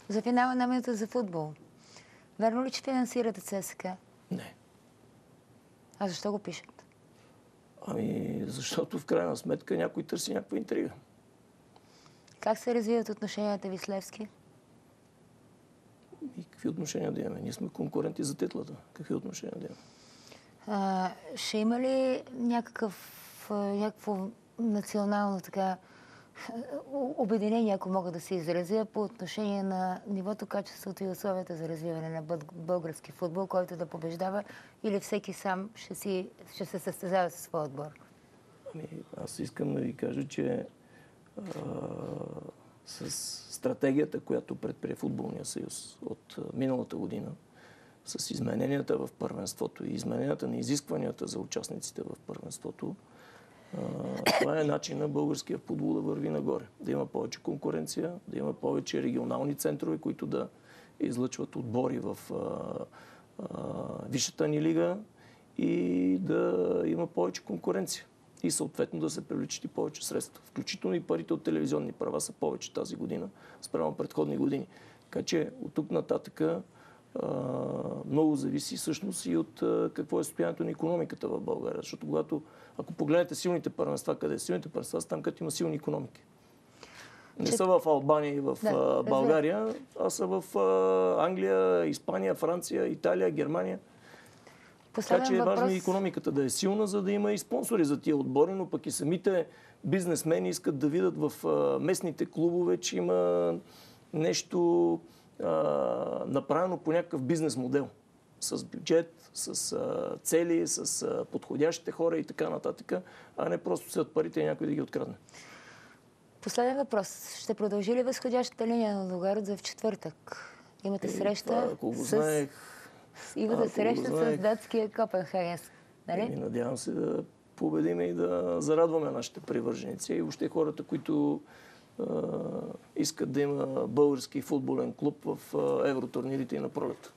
За финала на минута за футбол. Верно ли, че финансирате ЦСКА? Не. А защо го пишат? Ами, защото в крайна сметка някой търси някаква интрига. Как се развиват отношенията ви с Левски? И какви отношения да имаме? Ние сме конкуренти за титлата. Какви отношения да имаме? Ще има ли някакво национално така обединение, ако мога да се изразя, по отношение на нивото, качеството и условията за развиване на български футбол, който да побеждава, или всеки сам ще се състезава със своя отбор? Ами, аз искам да ви кажа, че с стратегията, която предприе Футболния съюз от миналата година, с измененията в първенството и измененията на изискванията за участниците в първенството, това е начин на българския футбол да върви нагоре. Да има повече конкуренция, да има повече регионални центрове, които да излъчват отбори в висшата ни лига и да има повече конкуренция. И съответно да се привличат и повече средства. Включително и парите от телевизионни права са повече тази година, спрямо предходни години. Така че от тук нататък много зависи всъщност и от какво е състоянието на икономиката в България. Защото ако погледнете силните първенства, къде са силните първенства, там където има силни икономики. Не са в Албания и в България, а са в Англия, Испания, Франция, Италия, Германия. Така че е важно и икономиката да е силна, за да има и спонсори за тия отбори, но пък и самите бизнесмени искат да видят в местните клубове, че има нещо направено по някакъв бизнес модел. С бюджет, с цели, с подходящите хора и така нататък, а не просто след парите и някой да ги открадне. Последен въпрос. Ще продължи ли възходящата линия на Лугарот за в четвъртък? Имате среща с датския Копенхаген. Нали? Надявам се да победим и да зарадваме нашите привърженици и въобще хората, които искат да има български футболен клуб в евротурнирите и на пролет.